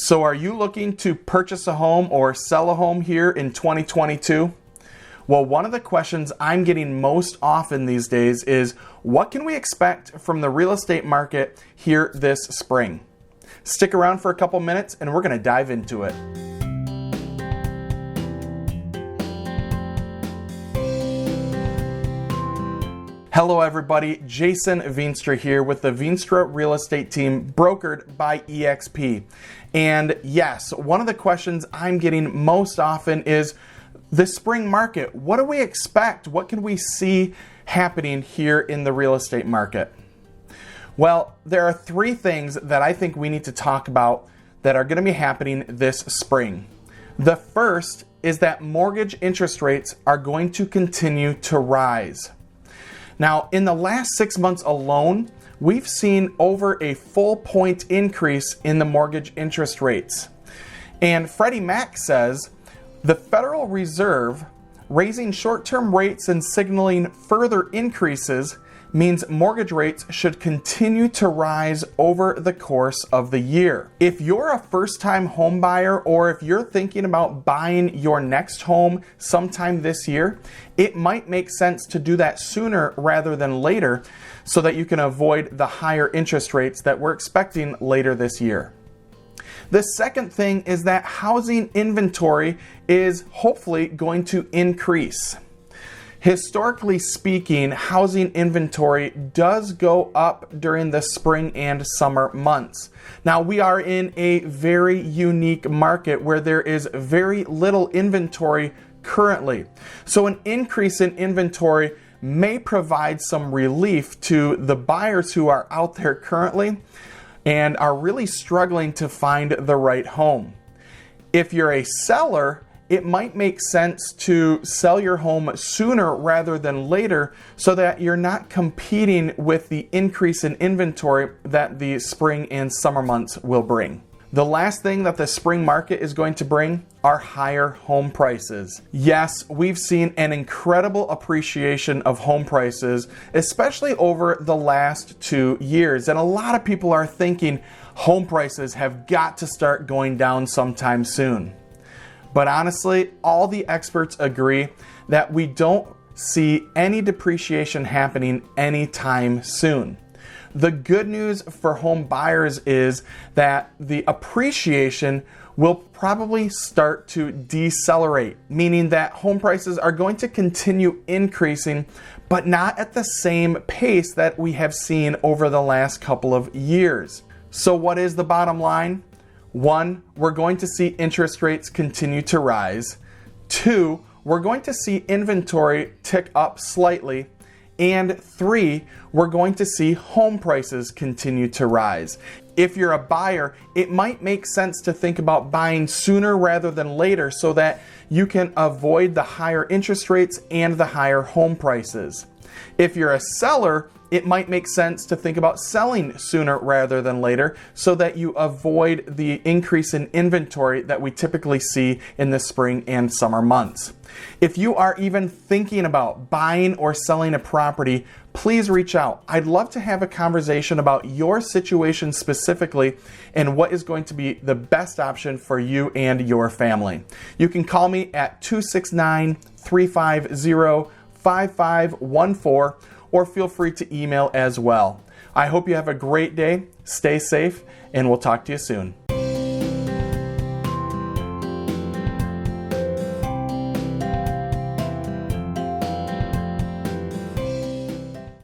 So are you looking to purchase a home or sell a home here in 2022? Well, one of the questions I'm getting most often these days is, what can we expect from the real estate market here this spring? Stick around for a couple minutes and we're going to dive into it. Hello everybody, Jason Veenstra here with the Veenstra Real Estate Team, brokered by eXp. And yes, one of the questions I'm getting most often is the spring market. What do we expect? What can we see happening here in the real estate market? Well, there are three things that I think we need to talk about that are going to be happening this spring. The first is that mortgage interest rates are going to continue to rise. Now, in the last 6 months alone, we've seen over a full point increase in the mortgage interest rates. And Freddie Mac says the Federal Reserve raising short-term rates and signaling further increases means mortgage rates should continue to rise over the course of the year. If you're a first-time home buyer, or if you're thinking about buying your next home sometime this year, it might make sense to do that sooner rather than later so that you can avoid the higher interest rates that we're expecting later this year. The second thing is that housing inventory is hopefully going to increase. Historically speaking, housing inventory does go up during the spring and summer months. Now, we are in a very unique market where there is very little inventory currently. So an increase in inventory may provide some relief to the buyers who are out there currently and are really struggling to find the right home. If you're a seller, it might make sense to sell your home sooner rather than later so that you're not competing with the increase in inventory that the spring and summer months will bring. The last thing that the spring market is going to bring are higher home prices. Yes, we've seen an incredible appreciation of home prices, especially over the last 2 years. And a lot of people are thinking home prices have got to start going down sometime soon. But honestly, all the experts agree that we don't see any depreciation happening anytime soon. The good news for home buyers is that the appreciation will probably start to decelerate, meaning that home prices are going to continue increasing, but not at the same pace that we have seen over the last couple of years. So what is the bottom line? 1, we're going to see interest rates continue to rise. 2, we're going to see inventory tick up slightly. And 3, we're going to see home prices continue to rise. If you're a buyer, it might make sense to think about buying sooner rather than later so that you can avoid the higher interest rates and the higher home prices. If you're a seller, it might make sense to think about selling sooner rather than later so that you avoid the increase in inventory that we typically see in the spring and summer months. If you are even thinking about buying or selling a property, please reach out. I'd love to have a conversation about your situation specifically and what is going to be the best option for you and your family. You can call me at 269-350-5514 or feel free to email as well. I hope you have a great day, stay safe, and we'll talk to you soon.